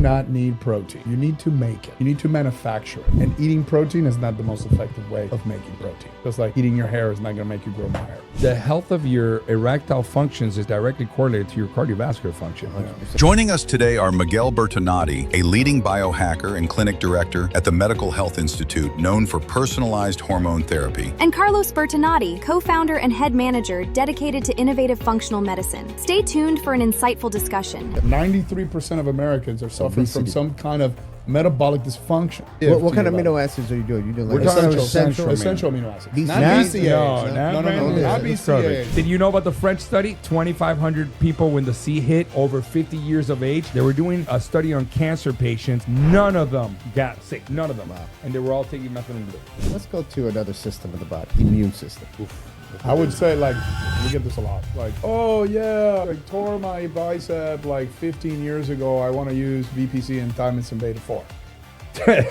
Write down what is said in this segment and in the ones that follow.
not need protein. You need to make it. You need to manufacture it. And eating protein is not the most effective way of making protein. Just like eating your hair is not going to make you grow more hair. The health of your erectile functions is directly correlated to your cardiovascular function. 100%. Joining us today are Miguel Bertonatti, a leading biohacker and clinic director at the Medical Health Institute, known for personalized hormone therapy. And Carlos Bertonatti, co-founder and head manager dedicated to innovative functional medicine. Stay tuned for an insightful discussion. 93% of Americans are suffering from some kind of metabolic dysfunction. What kind of amino acids are you doing? You doing like We're talking essential amino acids. These Not not- BCAAs. No, not BCAAs. Did you know about the French study? 2,500 people when the sea hit over 50 years of age. They were doing a study on cancer patients. None of them got sick. None of them. Wow. And they were all taking methylene blue. Let's go to another system of the body, immune system. I would say, like, we get this a lot. Like, oh, yeah, I tore my bicep like 15 years ago. I want to use VPC and thymosin beta 4. A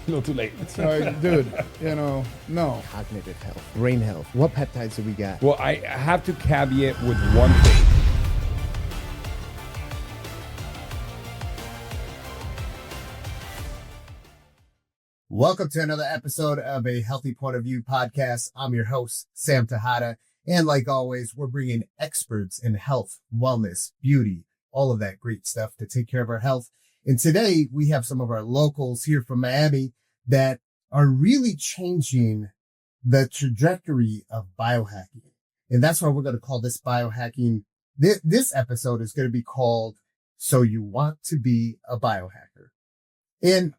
little too late. It's like, dude, no. Cognitive health, brain health. What peptides do we got? Well, I have to caveat with one thing. Welcome to another episode of a Healthy Point of View podcast. I'm your host, Sam Tejada. And like always, we're bringing experts in health, wellness, beauty, all of that great stuff to take care of our health. And today we have some of our locals here from Miami that are really changing the trajectory of biohacking. And that's why we're going to call this biohacking. This episode is going to be called So You Want to Be a Biohacker. And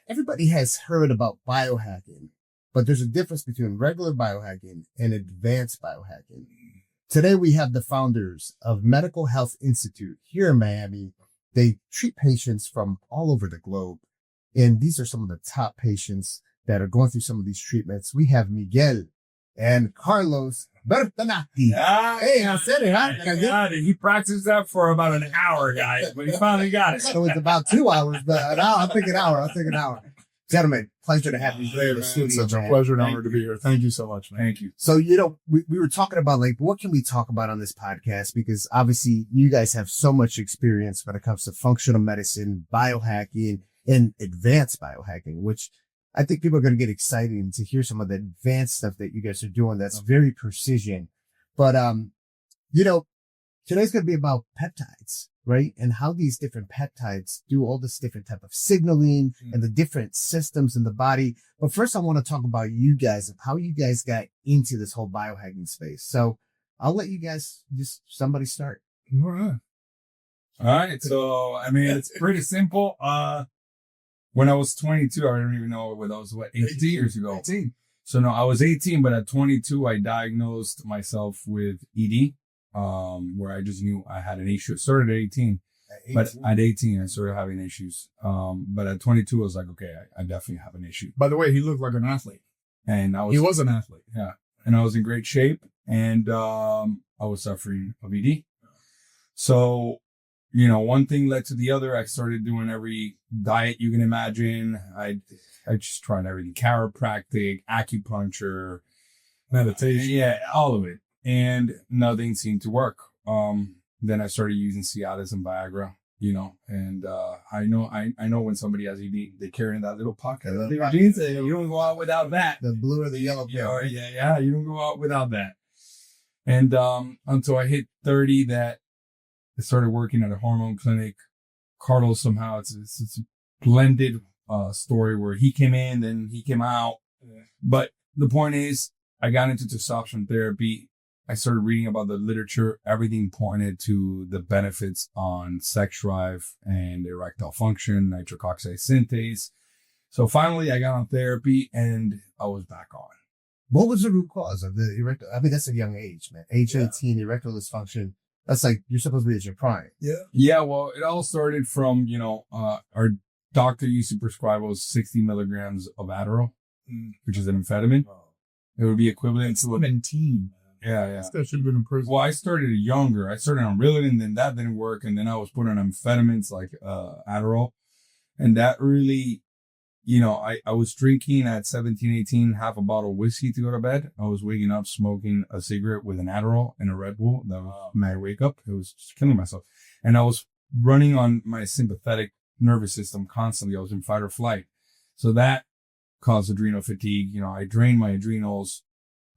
everybody has heard about biohacking, but there's a difference between regular biohacking and advanced biohacking. Today, we have the founders of Medical Health Institute here in Miami. They treat patients from all over the globe. And these are some of the top patients that are going through some of these treatments. We have Miguel and Carlos Bertonatti. Hey, I said it, huh? He practiced that for about an hour, guys, but he finally got it. So it's about 2 hours, but an hour. I'll take an hour. Gentlemen, pleasure to have you here in the studio. It's such a man. pleasure and honor to be here. Thank you so much, man. Thank you. So, we were talking about like, what can we talk about on this podcast? Because obviously you guys have so much experience when it comes to functional medicine, biohacking, and advanced biohacking, which I think people are going to get excited to hear some of the advanced stuff that you guys are doing. That's very precision. But, today's going to be about peptides, right? And how these different peptides do all this different type of signaling and the different systems in the body. But first, I want to talk about you guys and how you guys got into this whole biohacking space. So I'll let you guys somebody start. All right. So, it's pretty simple. When I was 22, I don't even know what I was, 18 years ago. 18. So no, I was 18, but at 22, I diagnosed myself with ED, where I just knew I had an issue. It started at 18, but at 18, I started having issues. But at 22, I was like, okay, I definitely have an issue. By the way, he looked like an athlete. And He was an athlete. Yeah. And I was in great shape, and I was suffering of ED. So, one thing led to the other. I started doing every diet you can imagine. I just tried everything: chiropractic, acupuncture, Meditation. Yeah, all of it. And nothing seemed to work. Then I started using Cialis and Viagra, and I know when somebody has ED, they carry in that little pocket. You don't go out without that. The blue or the yellow pill. Yeah. You don't go out without that. And until I hit 30, that I started working at a hormone clinic. Carlos, somehow it's a blended story where he came in, then he came out. Yeah. But the point is, I got into testosterone therapy. I started reading about the literature. Everything pointed to the benefits on sex drive and erectile function, nitric oxide synthase. So finally, I got on therapy and I was back on. What was the root cause of the erectile? That's a young age, man. Age 18, erectile dysfunction. That's like, you're supposed to be at your prime. Yeah. Well, it all started from, our doctor used to prescribe us 60 milligrams of Adderall, which is an amphetamine. It would be equivalent to 17. Yeah. That should have been in prison. Well, I started younger. I started on Ritalin, then that didn't work. And then I was put on amphetamines like Adderall. And that really, I was drinking at 17, 18, half a bottle of whiskey to go to bed. I was waking up smoking a cigarette with an Adderall and a Red Bull. That was my wake up. It was just killing myself. And I was running on my sympathetic nervous system constantly. I was in fight or flight. So that caused adrenal fatigue. I drained my adrenals.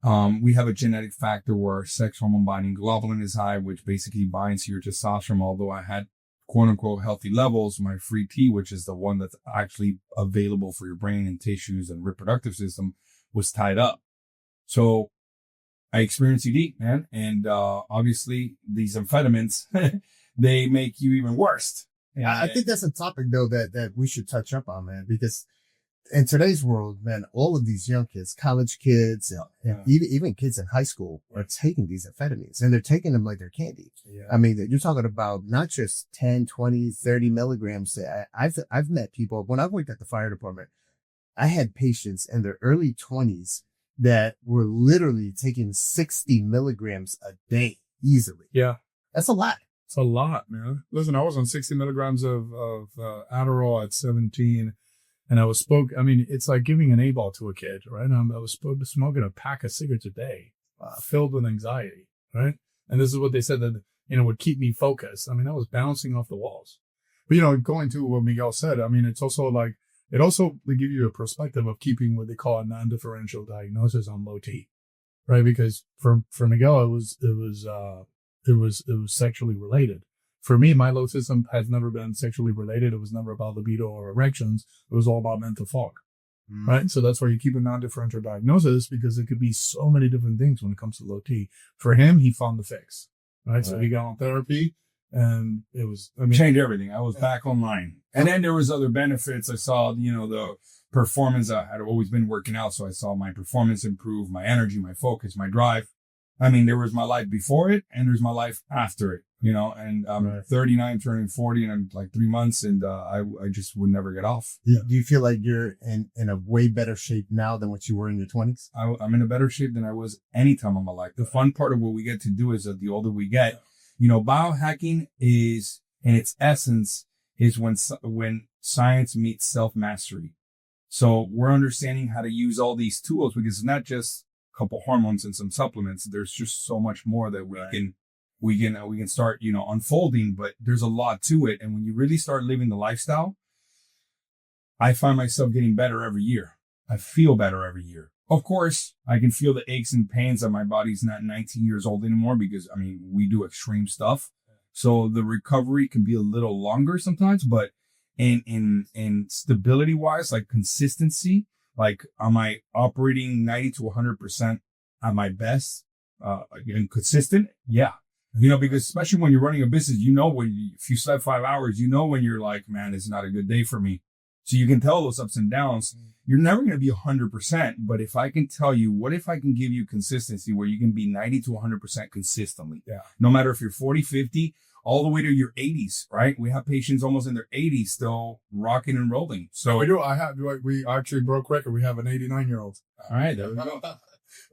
We have a genetic factor where sex hormone binding globulin is high, which basically binds to your testosterone. Although I had quote unquote healthy levels, my free T, which is the one that's actually available for your brain and tissues and reproductive system, was tied up. So I experienced ED, man. And, obviously these amphetamines, they make you even worse. I think that's a topic though that we should touch up on, man, because in today's world, man, all of these young kids, college kids, even kids in high school are taking these amphetamines, and they're taking them like they're candy. Yeah. I mean, you're talking about not just 10, 20, 30 milligrams. I've met people when I worked at the fire department. I had patients in their early 20s that were literally taking 60 milligrams a day easily. Yeah. That's a lot. It's a lot, man. Listen, I was on 60 milligrams of Adderall at 17. And it's like giving an A-ball to a kid, right? I was smoking a pack of cigarettes a day, filled with anxiety, right? And this is what they said that, would keep me focused. I mean, I was bouncing off the walls. But, going to what Miguel said, I mean, it's also like, they give you a perspective of keeping what they call a non-differential diagnosis on low T, right? Because for Miguel, it was sexually related. For me, my low system has never been sexually related. It was never about libido or erections. It was all about mental fog, right? So that's why you keep a non-differential diagnosis, because it could be so many different things when it comes to low T. For him, he found the fix, right? So he got on therapy, and it was, changed everything. I was back online. And then there was other benefits. I saw, the performance. I had always been working out. So I saw my performance improve, my energy, my focus, my drive. I mean, there was my life before it and there's my life after it, and I'm 39, turning 40 in like 3 months, and I just would never get off. Do you feel like you're in a way better shape now than what you were in your 20s? I'm in a better shape than I was any time in my life. The fun part of what we get to do is that the older we get, biohacking is, in its essence, is when science meets self-mastery. So we're understanding how to use all these tools, because it's not just couple hormones and some supplements. There's just so much more that we can start, unfolding, but there's a lot to it. And when you really start living the lifestyle, I find myself getting better every year. I feel better every year. Of course, I can feel the aches and pains that my body's not 19 years old anymore, because we do extreme stuff. So the recovery can be a little longer sometimes, but in stability wise, like consistency, like, am I operating 90 to 100% at my best, and consistent? Yeah. Because especially when you're running a business, if you slept 5 hours, when you're like, man, it's not a good day for me. So you can tell those ups and downs. You're never going to be 100%. But if I can tell you, what if I can give you consistency where you can be 90 to 100% consistently? Yeah. No matter if you're 40, 50, all the way to your 80s, right? We have patients almost in their 80s still rocking and rolling. So we do. We actually broke record. We have an 89-year-old. All right, there we go.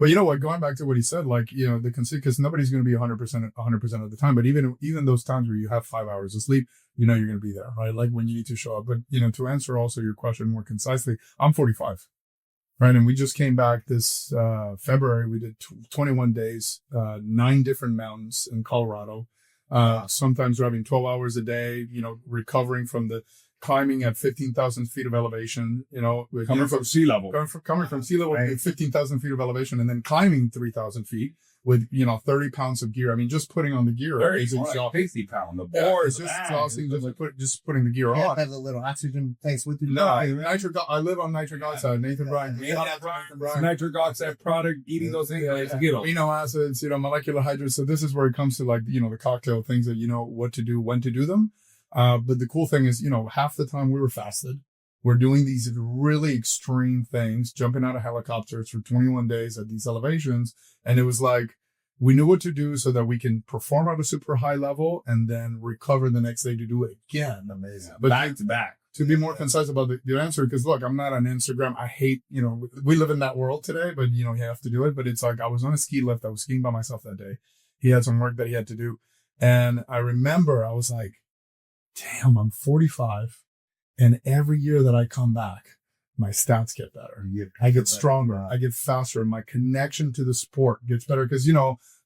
But you know what? Going back to what he said, like, because nobody's going to be 100% of the time. But even those times where you have 5 hours of sleep, you're going to be there, right? Like when you need to show up. But to answer also your question more concisely, I'm 45, right? And we just came back this February. We did 21 days, 9 different mountains in Colorado. Sometimes driving 12 hours a day, recovering from the climbing at 15,000 feet of elevation, coming from sea level, coming from sea level at 15,000 feet of elevation, and then climbing 3,000 feet with, 30 pounds of gear. I mean, just putting on the gear is exhausting. Like 50 pounds. The bar is just exhausting. Just putting the gear on. Have a little oxygen tanks with you. No, I live on nitric oxide. Nathan Bryan. Nitric oxide product, eating those things. Amino acids, molecular hydrates. So this is where it comes to the cocktail things that what to do, when to do them. But the cool thing is, half the time we were fasted. We're doing these really extreme things, jumping out of helicopters for 21 days at these elevations. And it was like, we knew what to do so that we can perform at a super high level and then recover the next day to do it again. Amazing. But back to back. To be more concise about the answer, because look, I'm not on Instagram. I hate, we live in that world today, but you have to do it. But it's like, I was on a ski lift. I was skiing by myself that day. He had some work that he had to do. And I remember I was like, damn, I'm 45. And every year that I come back, my stats get better. I get stronger. I get faster. My connection to the sport gets better. Because,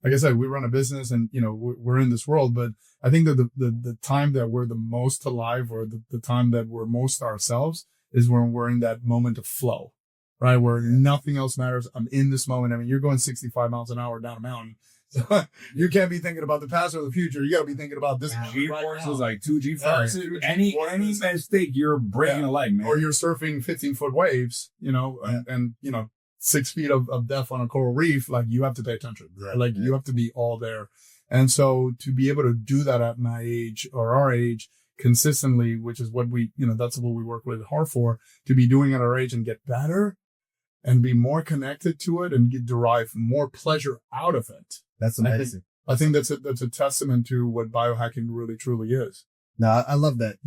like I said, we run a business and, we're in this world, but I think that the time that we're the most alive, or the time that we're most ourselves, is when we're in that moment of flow, right? Where nothing else matters. I'm in this moment. I mean, you're going 65 miles an hour down a mountain. So you can't be thinking about the past or the future. You got to be thinking about this. G-force is like 2 G-force. Any mistake, you're breaking a leg, man. Or you're surfing 15-foot waves, and 6 feet of depth on a coral reef. Like, you have to pay attention. Like, you have to be all there. And so to be able to do that at my age or our age consistently, which is what we, that's what we work with hard for, to be doing at our age and get better and be more connected to it and derive more pleasure out of it. That's amazing. I think that's a testament to what biohacking really, truly is. No, I love that.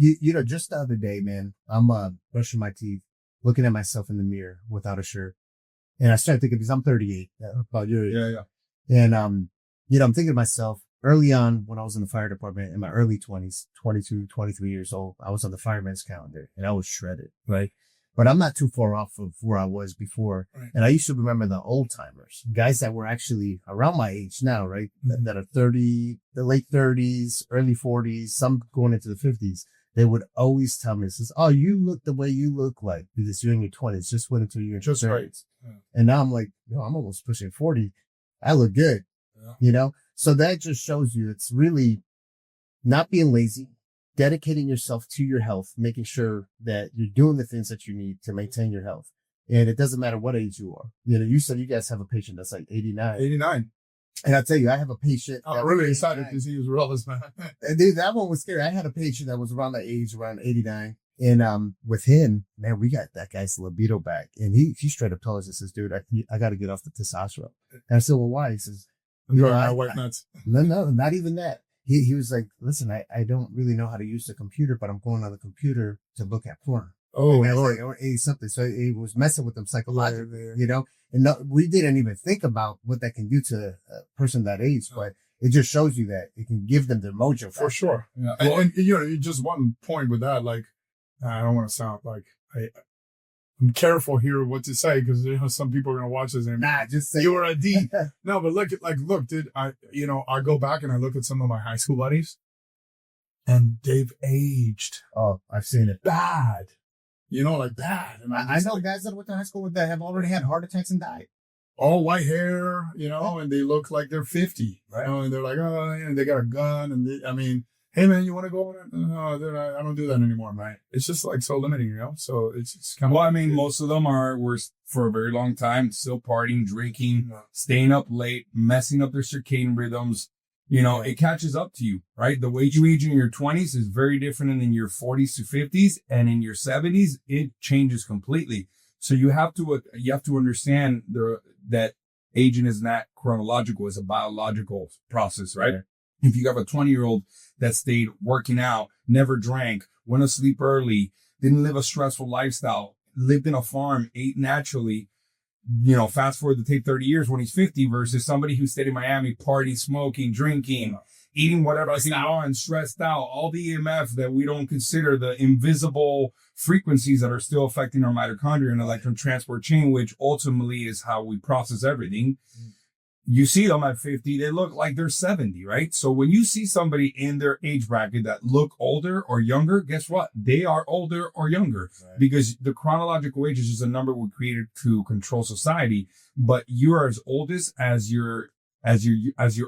Just the other day, man, I'm brushing my teeth, looking at myself in the mirror without a shirt. And I started thinking, because I'm 38, about your age. Yeah. And, I'm thinking to myself, early on when I was in the fire department in my early 20s, 22, 23 years old, I was on the fireman's calendar and I was shredded, right? But I'm not too far off of where I was before. Right. And I used to remember the old timers, guys that were actually around my age now, right? Mm-hmm. That are 30, the late 30s, early 40s, some going into the 50s. They would always tell me, "Oh, you look the way you look like because you're in your 20s. Just wait until you're in your 30s." Right. Yeah. And now I'm like, I'm almost pushing 40. I look good, So that just shows you it's really not being lazy, dedicating yourself to your health, making sure that you're doing the things that you need to maintain your health. And it doesn't matter what age you are. You said you guys have a patient that's like 89. 89. And I'll tell you, I have a patient. I'm really excited because he was realist, man. And dude, that one was scary. I had a patient that was around that age, around 89. And with him, man, we got that guy's libido back. And he straight up told us, he says, "Dude, I got to get off the testosterone." And I said, "Well, why?" He says, "You're my white nuts." No, not even that. He was like, "Listen, I don't really know how to use the computer, but I'm going on the computer to look at porn." Oh, Lord. Like, or 80 something. So he was messing with them psychologically, and we didn't even think about what that can do to a person that age, but it just shows you that it can give them the mojo. For sure. Yeah. And just one point with that, like, I don't want to sound like I'm careful here what to say because some people are going to watch this and just say you were a D. No, but look, dude, I go back and I look at some of my high school buddies and they've aged. Oh, I've seen it. Bad. Like bad. And I know guys that went to high school with that have already had heart attacks and died. All white hair, and they look like they're 50, right? And they're like, and they got a gun. And hey man, you want to go on it? No, I don't do that anymore, right? It's just like so limiting, So it's kind of. Most of them were for a very long time still partying, drinking, staying up late, messing up their circadian rhythms. It catches up to you, right? The way you age in your 20s is very different than in your 40s to 50s, and in your 70s, it changes completely. So you have to understand that aging is not chronological; it's a biological process, right? If you have a 20-year-old that stayed working out, never drank, went to sleep early, didn't live a stressful lifestyle, lived in a farm, ate naturally, fast forward to take 30 years when he's 50 versus somebody who stayed in Miami, partying, smoking, drinking, eating whatever he wants, stressed out, all the EMF that we don't consider the invisible frequencies that are still affecting our mitochondria and electron transport chain, which ultimately is how we process everything. You see them at 50, they look like they're 70, right? So when you see somebody in their age bracket that look older or younger, guess what? They are older or younger because the chronological age is just a number we created to control society. But you're as oldest as your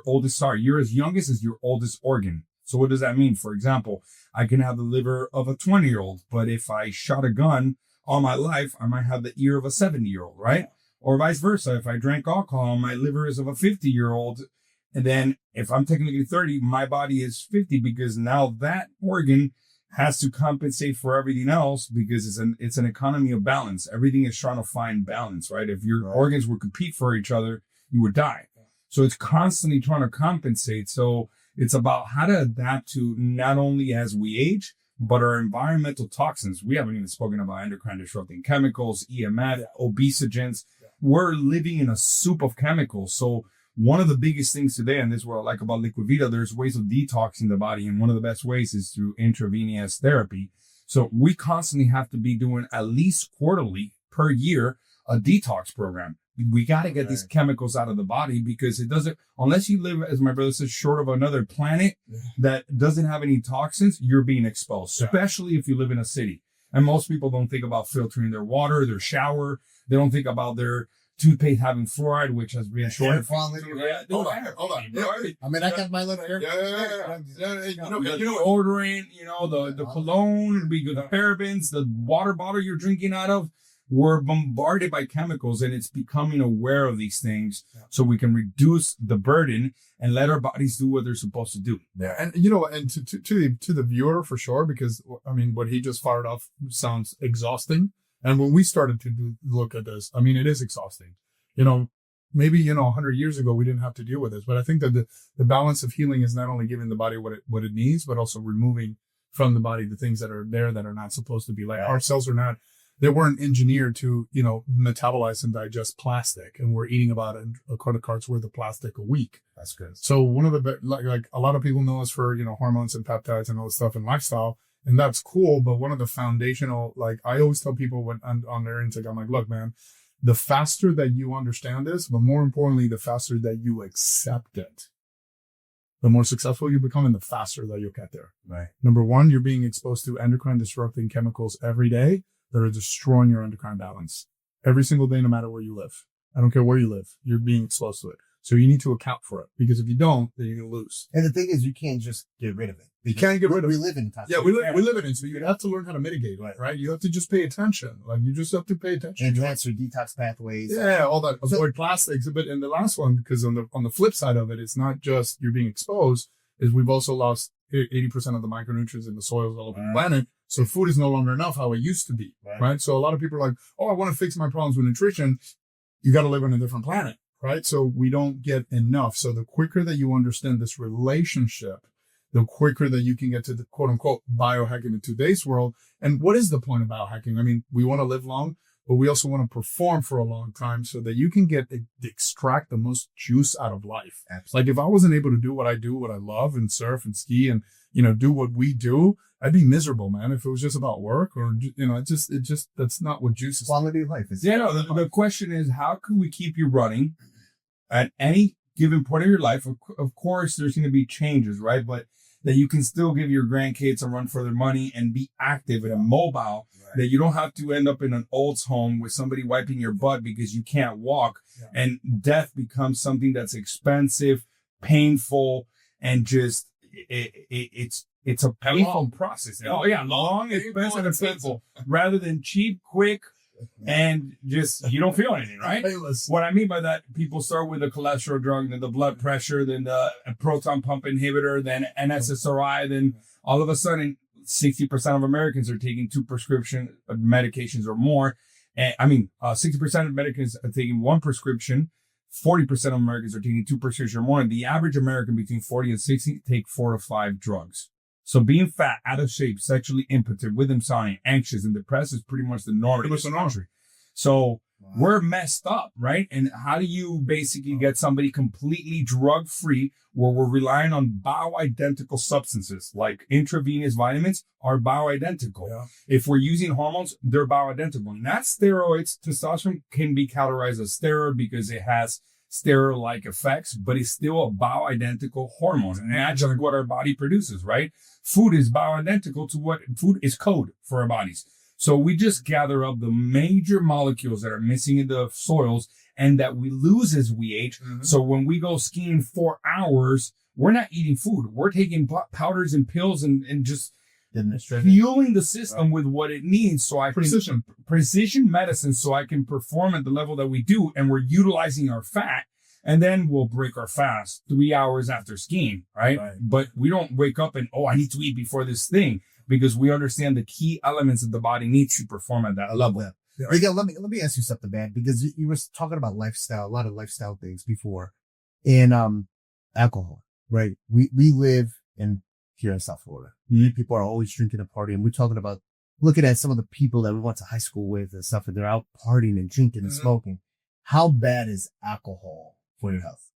oldest. Sorry, you're as youngest as your oldest organ. So what does that mean? For example, I can have the liver of a 20-year-old, but if I shot a gun all my life, I might have the ear of a 70-year-old, right? Or vice versa. If I drank alcohol, my liver is of a 50-year-old. And then if I'm technically 30, my body is 50 because now that organ has to compensate for everything else because it's an economy of balance. Everything is trying to find balance, right? If your organs would compete for each other, you would die. So it's constantly trying to compensate. So it's about how to adapt to not only as we age, but our environmental toxins. We haven't even spoken about endocrine disrupting chemicals, EMF, obesogens. We're living in a soup of chemicals. So one of the biggest things today, and this is what I like about Liquid Vita, there's ways of detoxing the body. And one of the best ways is through intravenous therapy. So we constantly have to be doing at least quarterly per year, a detox program. we got to get these chemicals out of the body, because it doesn't, unless you live, as my brother says, short of another planet that doesn't have any toxins, you're being exposed, especially if you live in a city. And most people don't think about filtering their water, their shower. They don't think about their toothpaste having fluoride, which has been short. Hold on. I mean, I got my little air. Deodorant, the cologne, the parabens, the water bottle you're drinking out of. We're bombarded by chemicals, and it's becoming aware of these things so we can reduce the burden and let our bodies do what they're supposed to do. Yeah. And, and to the viewer, for sure, because I mean, what he just fired off sounds exhausting. And when we started to look at this, I mean, it is exhausting. Maybe, 100 years ago, we didn't have to deal with this, but I think that the balance of healing is not only giving the body what it needs, but also removing from the body the things that are there that are not supposed to be. Like our cells they weren't engineered to, metabolize and digest plastic, and we're eating about a quarter cart's worth of plastic a week. That's good. So one of the, like a lot of people know us for, hormones and peptides and all this stuff and lifestyle, and that's cool. But one of the foundational, I always tell people when on their intake, I'm like, look, man, the faster that you understand this, but more importantly, the faster that you accept it, the more successful you become and the faster that you'll get there. Right. Number one, you're being exposed to endocrine disrupting chemicals every day that are destroying your endocrine balance every single day, no matter where you live. I don't care where you live. You're being exposed to it. So you need to account for it, because if you don't, then you're going to lose. And the thing is, you can't just get rid of it. You can't get rid of it. We live in toxins. Yeah, we live in it. So you have to learn how to mitigate it, right? You have to just pay attention. You just have to pay attention. Enhance your detox pathways. Yeah, all that. Avoid plastics. But in the last one, because on the flip side of it, it's not just you're being exposed, is we've also lost 80% of the micronutrients in the soils all over the planet. So food is no longer enough how it used to be, right? So a lot of people are like, oh, I want to fix my problems with nutrition. You got to live on a different planet, right? So we don't get enough. So the quicker that you understand this relationship, the quicker that you can get to the quote unquote biohacking in today's world. And what is the point of biohacking? I mean, we want to live long, but we also want to perform for a long time so that you can extract the most juice out of life. Absolutely. If I wasn't able to do what I do, what I love, and surf and ski and, do what we do, I'd be miserable, man. If it was just about work or, it just, that's not what juice is. Quality of life is. The question is, how can we keep you running at any given point of your life? Of course, there's going to be changes, right? But that you can still give your grandkids a run for their money and be active and mobile, that you don't have to end up in an old's home with somebody wiping your butt because you can't walk, and death becomes something that's expensive, painful, and just it's a painful process. Oh yeah, long, expensive, and painful, rather than cheap, quick, and just you don't feel anything, right? What I mean by that, people start with a cholesterol drug, then the blood pressure, then the proton pump inhibitor, then an SSRI, then all of a sudden 60% of Americans are taking 2 prescription medications or more. And 60% of Americans are taking 1 prescription. 40% of Americans are taking 2 prescriptions or more. And the average American between 40 and 60 take 4 to 5 drugs. So being fat, out of shape, sexually impotent, with insomnia, anxious, and depressed is pretty much the norm in this country. So we're messed up, right? And how do you basically get somebody completely drug-free where we're relying on bioidentical substances like intravenous vitamins are bioidentical. Yeah. If we're using hormones, they're bioidentical. Not steroids. Testosterone can be categorized as steroid because it has steroid-like effects, but it's still a bioidentical hormone. And that's what our body produces, right? Food is bioidentical to what food is code for our bodies. So we just gather up the major molecules that are missing in the soils and that we lose as we age. Mm-hmm. So when we go skiing 4 hours, we're not eating food. We're taking powders and pills and just fueling the system with what it needs. So precision medicine, so I can perform at the level that we do. And we're utilizing our fat. And then we'll break our fast 3 hours after skiing, right? But we don't wake up and, I need to eat before this thing, because we understand the key elements that the body needs to perform at that level. Yeah. Miguel, let me ask you something, man, because you were talking about lifestyle, a lot of lifestyle things before, and alcohol, right? We live here in South Florida. Mm-hmm. People are always drinking and partying. We're talking about looking at some of the people that we went to high school with and stuff, and they're out partying and drinking and smoking. How bad is alcohol for your health?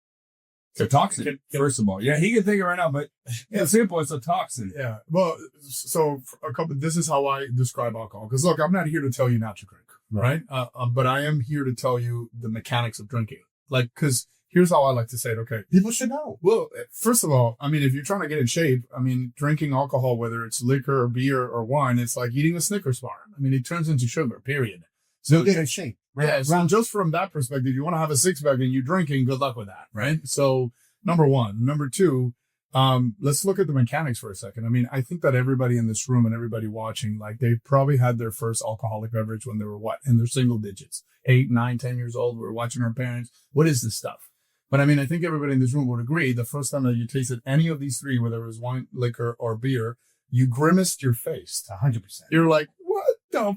It's a toxin, first of all. Yeah, he can think it right now, but it's simple. It's a toxin. Yeah. Well, so this is how I describe alcohol. Because look, I'm not here to tell you not to drink, right? But I am here to tell you the mechanics of drinking. Like, because here's how I like to say it. Okay. People should know. Well, first of all, I mean, if you're trying to get in shape, I mean, drinking alcohol, whether it's liquor or beer or wine, it's like eating a Snickers bar. I mean, it turns into sugar, period. So Get in shape. Right? yeah, so just from that perspective, you want to have a six pack and you're drinking, good luck with that, right? So number one. Number two, let's look at the mechanics for a second. I mean, I think that everybody in this room and everybody watching, like they probably had their first alcoholic beverage when they were in their single digits, 8, 9, 10 years old. We were watching our parents. What is this stuff? But I mean, I think everybody in this room would agree the first time that you tasted any of these three, whether it was wine, liquor, or beer, you grimaced your face. 100%. You're like, what the,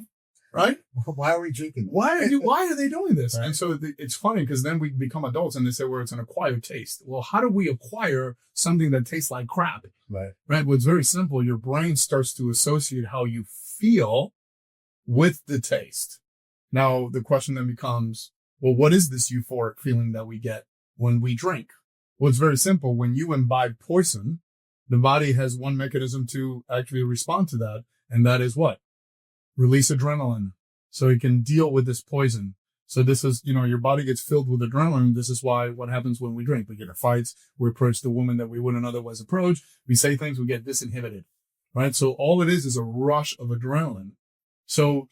right? Why are we drinking? Why are they doing this? Right. And so it's funny because then we become adults and they say, well, it's an acquired taste. Well, how do we acquire something that tastes like crap? Right. Right? Well, it's very simple. Your brain starts to associate how you feel with the taste. Now, the question then becomes, well, what is this euphoric feeling that we get when we drink? Well, it's very simple. When you imbibe poison, the body has one mechanism to actually respond to that. And that is what? Release adrenaline so it can deal with this poison. So this is, your body gets filled with adrenaline. This is why what happens when we drink. We get in fights. We approach the woman that we wouldn't otherwise approach. We say things, we get disinhibited, right? So all it is a rush of adrenaline. So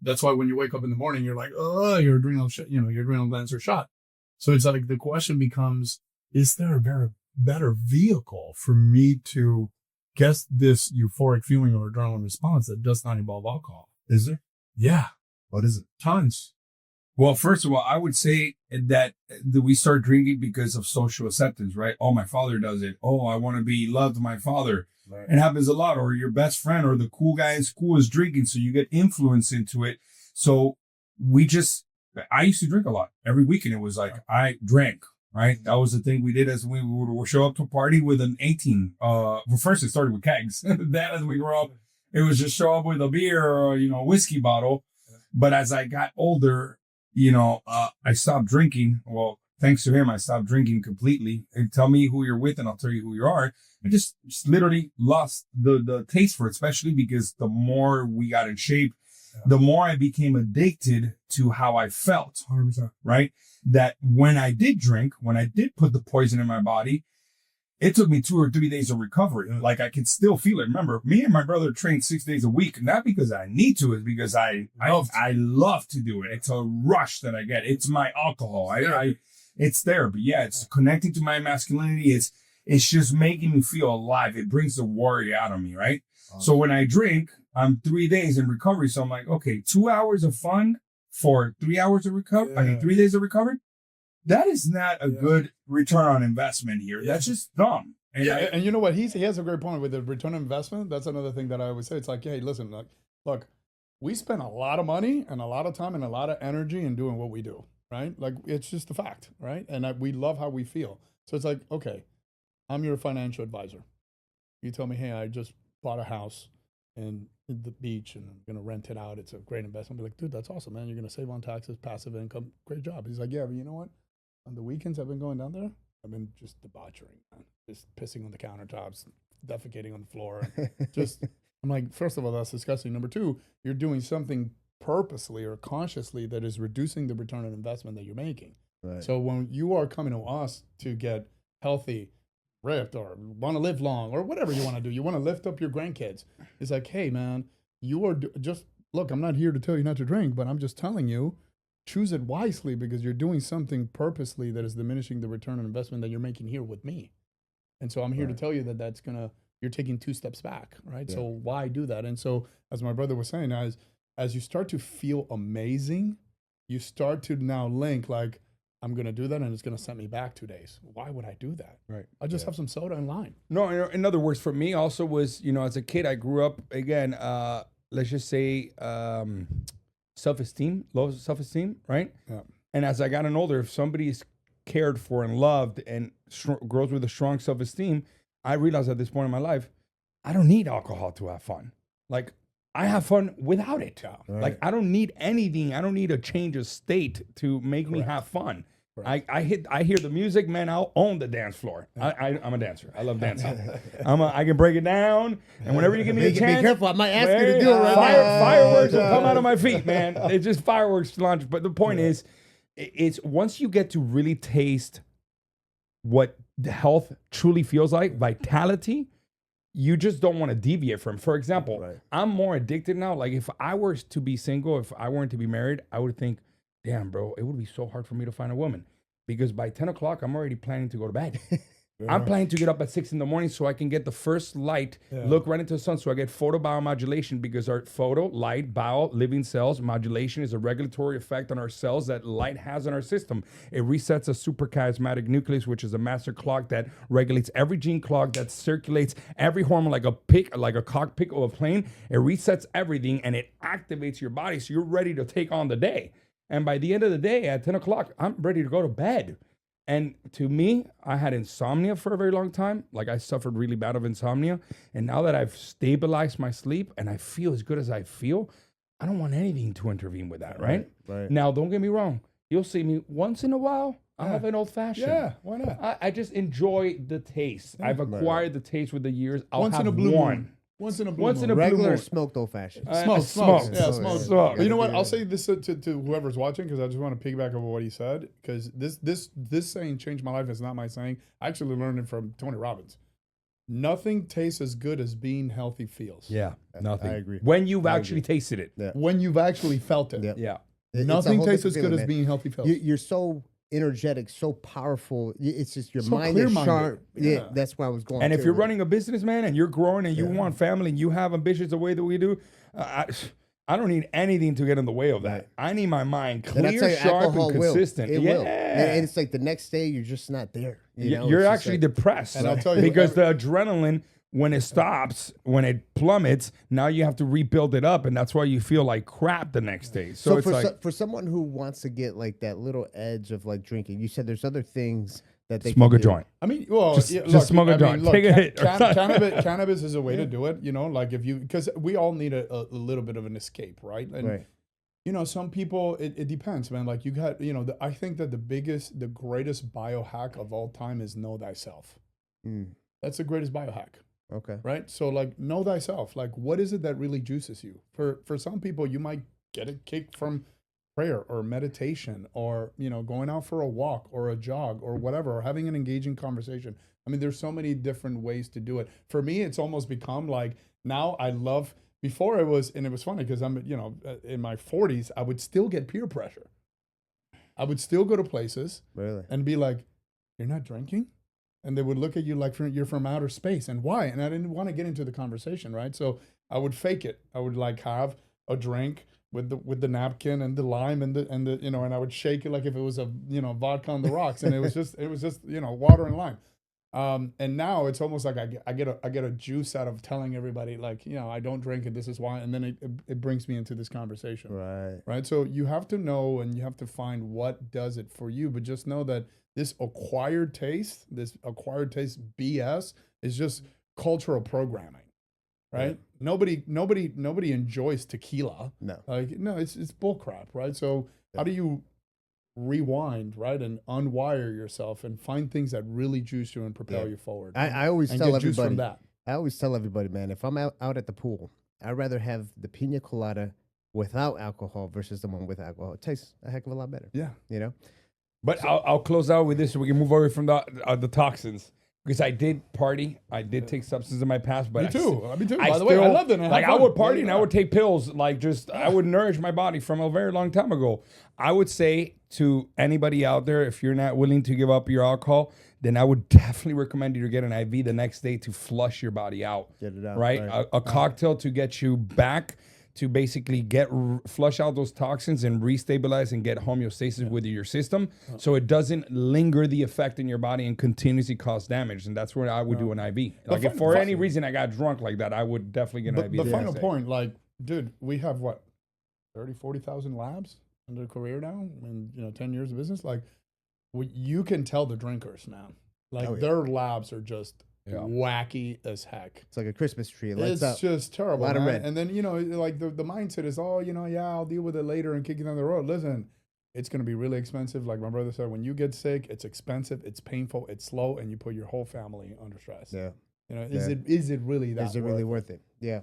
that's why when you wake up in the morning, you're like, oh, your adrenal glands are shot. So it's like the question becomes, is there a better vehicle for me to get this euphoric feeling or adrenaline response that does not involve alcohol? Is there? Yeah. What is it? Tons. Well, first of all, I would say that we start drinking because of social acceptance, right? Oh, my father does it. Oh, I want to be loved by my father. Right. It happens a lot. Or your best friend or the cool guy in school is drinking. So you get influenced into it. So I used to drink a lot. Every weekend it was like I drank, right? That was the thing we did as we would show up to a party with an 18. Well, first it started with kegs. Then as we grew up, it was just show up with a beer or, whiskey bottle. But as I got older, I stopped drinking. Well, thanks to him, I stopped drinking completely. And tell me who you're with and I'll tell you who you are. I just literally lost the taste for it, especially because the more we got in shape, the more I became addicted to how I felt, 100%. right? That when I did drink, when I did put the poison in my body, it took me 2 or 3 days of recovery. Like I could still feel it. Remember, me and my brother trained 6 days a week, not because I need to, it's because I love to do it. It's a rush that I get. It's my alcohol. It's there. But yeah, it's connecting to my masculinity. It's just making me feel alive. It brings the warrior out of me, right? So when I drink, I'm 3 days in recovery. So I'm like, okay, 2 hours of fun for 3 hours of recovery. I mean, 3 days of recovery. That is not a good return on investment here. That's just dumb. And and you know what? He has a great point with the return on investment. That's another thing that I always say. It's like, hey, listen, look, we spend a lot of money and a lot of time and a lot of energy in doing what we do, right? Like, it's just a fact, right? And we love how we feel. So it's like, okay, I'm your financial advisor. You tell me, hey, I just bought a house in the beach and I'm going to rent it out. It's a great investment. I'll be like, dude, that's awesome, man. You're going to save on taxes, passive income. Great job. He's like, yeah, but you know what? On the weekends I've been going down there, I've been just debauchering, man. Just pissing on the countertops, defecating on the floor. I'm like, first of all, that's disgusting. Number two, you're doing something purposely or consciously that is reducing the return on investment that you're making. Right. So when you are coming to us to get healthy, ripped, or want to live long, or whatever you want to do, you want to lift up your grandkids. It's like, hey, man, you are look, I'm not here to tell you not to drink, but I'm just telling you, choose it wisely because you're doing something purposely that is diminishing the return on investment that you're making here with me. And so I'm here to tell you that you're taking 2 steps back, right? Yeah. So why do that? And so as my brother was saying, as you start to feel amazing, you start to now link like, I'm going to do that and it's going to send me back 2 days. Why would I do that? Right. I'll just have some soda and lime. No, in other words, for me also was, as a kid, I grew up, again, let's just say, self-esteem, low self-esteem, right? Yeah. And as I got older, if somebody is cared for and loved and grows with a strong self-esteem, I realized at this point in my life, I don't need alcohol to have fun. Like, I have fun without it. Right. Like, I don't need anything. I don't need a change of state to make me have fun. Right. I hear the music, man. I'll own the dance floor. I'm a dancer. I love dancing. I can break it down, and whenever you give me a chance, be careful. I might ask you to do it right now. Fireworks will come out of my feet, man. It's just fireworks launch. But the point is, it's once you get to really taste what the health truly feels like, vitality, you just don't want to deviate from. For example, I'm more addicted now. Like if I were to be single, if I weren't to be married, I would think, damn, bro, it would be so hard for me to find a woman because by 10 o'clock, I'm already planning to go to bed. I'm planning to get up at 6 a.m. so I can get the first light, look right into the sun, so I get photobiomodulation because our light, bio, living cells, modulation is a regulatory effect on our cells that light has on our system. It resets a suprachiasmatic nucleus, which is a master clock that regulates every gene clock, that circulates every hormone like a cockpit of a plane. It resets everything and it activates your body so you're ready to take on the day. And by the end of the day, at 10 o'clock, I'm ready to go to bed. And to me, I had insomnia for a very long time. Like I suffered really bad of insomnia. And now that I've stabilized my sleep and I feel as good as I feel, I don't want anything to intervene with that, right? Now, don't get me wrong. You'll see me once in a while. I'll have an old fashioned. Yeah, why not? I just enjoy the taste. I've acquired the taste with the years. I'll Once have in a blue one. moon. Once in a blue Once moon. in a blue Regular moon. smoked old fashioned. Smokes. Yeah, Smoke. smokes. But you know what? I'll say this to whoever's watching because I just want to piggyback over what he said because this saying changed my life. It's not my saying. I actually learned it from Tony Robbins. Nothing tastes as good as being healthy feels. Yeah, nothing. I agree. When you've actually tasted it. Yeah. When you've actually felt it. Yeah. It's a Nothing whole tastes as different good as feeling, being healthy feels. You're so energetic, so powerful. It's just your So mind is clear-minded. sharp. Yeah, Yeah. that's where I was going. And if to, you're right? running a business, man, and you're growing and you want family and you have ambitions the way that we do, I don't need anything to get in the way of that. I need my mind And I tell clear, you, sharp, alcohol and will. consistent. It yeah. will. And it's like the next day, you're just not there. You know? You're It's just actually like, depressed. And I'll tell you, because the adrenaline, when it stops, when it plummets, now you have to rebuild it up. And that's why you feel like crap the next day. So it's like for someone who wants to get like that little edge of like drinking, you said there's other things that they smoke can a do. joint. I mean, well, Just smoke a joint. Take a hit. Cannabis is a way to do it, you know, like if you, because we all need a little bit of an escape, right? And, you know, some people, it depends, man. Like you got, you know, I think that the greatest biohack of all time is know thyself. That's the greatest biohack. Okay. Right? So like know thyself. Like what is it that really juices you? For some people, you might get a kick from prayer or meditation or, you know, going out for a walk or a jog or whatever, or having an engaging conversation. I mean, there's so many different ways to do it. For me, it's almost become like now I love, before it was, and it was funny because I'm, you know, in my 40s, I would still get peer pressure. I would still go to places and be like, you're not drinking? And they would look at you like you're from outer space. And why? And I didn't want to get into the conversation, right? So I would fake it. I would like have a drink with the napkin and the lime and the you know, and I would shake it like if it was a, you know, vodka on the rocks. And it was just you know, water and lime. And now it's almost like I get a juice out of telling everybody like, you know, I don't drink and this is why. And then it brings me into this conversation. Right. So you have to know and you have to find what does it for you. But just know that this acquired taste BS is just cultural programming, right? Yeah. Nobody enjoys tequila. No. Like, no, it's bullcrap, right? So how do you rewind, right, and unwire yourself and find things that really juice you and propel you forward? I always and tell get juice everybody from that. I always tell everybody, man, if I'm out at the pool, I'd rather have the pina colada without alcohol versus the one with alcohol. It tastes a heck of a lot better. Yeah. You know? But I'll close out with this so we can move away from the toxins. Because I did party. I did take substances in my past. But Me too. I By the way, I loved it. Like I would party and I would take pills. Like just, I would nourish my body from a very long time ago. I would say to anybody out there, if you're not willing to give up your alcohol, then I would definitely recommend you to get an IV the next day to flush your body out. Get it out. Right? A cocktail to get you back to basically flush out those toxins and restabilize and get homeostasis within your system, so it doesn't linger the effect in your body and continuously cause damage. And that's where I would do an IV. Like if for any reason I got drunk like that, I would definitely get an IV. The final point, like, dude, we have what, 30, 40,000 labs under career now, and 10 years of business. Like, you can tell the drinkers, man. Like their labs are just wacky as heck. It's like a Christmas tree. It lights up. It's just terrible. A lot of red. And then, like the mindset is, I'll deal with it later and kick it down the road. Listen, it's going to be really expensive. Like my brother said, when you get sick, it's expensive, it's painful, it's slow, and you put your whole family under stress. Yeah. You know, is it really that? Is it really worth it? Yeah.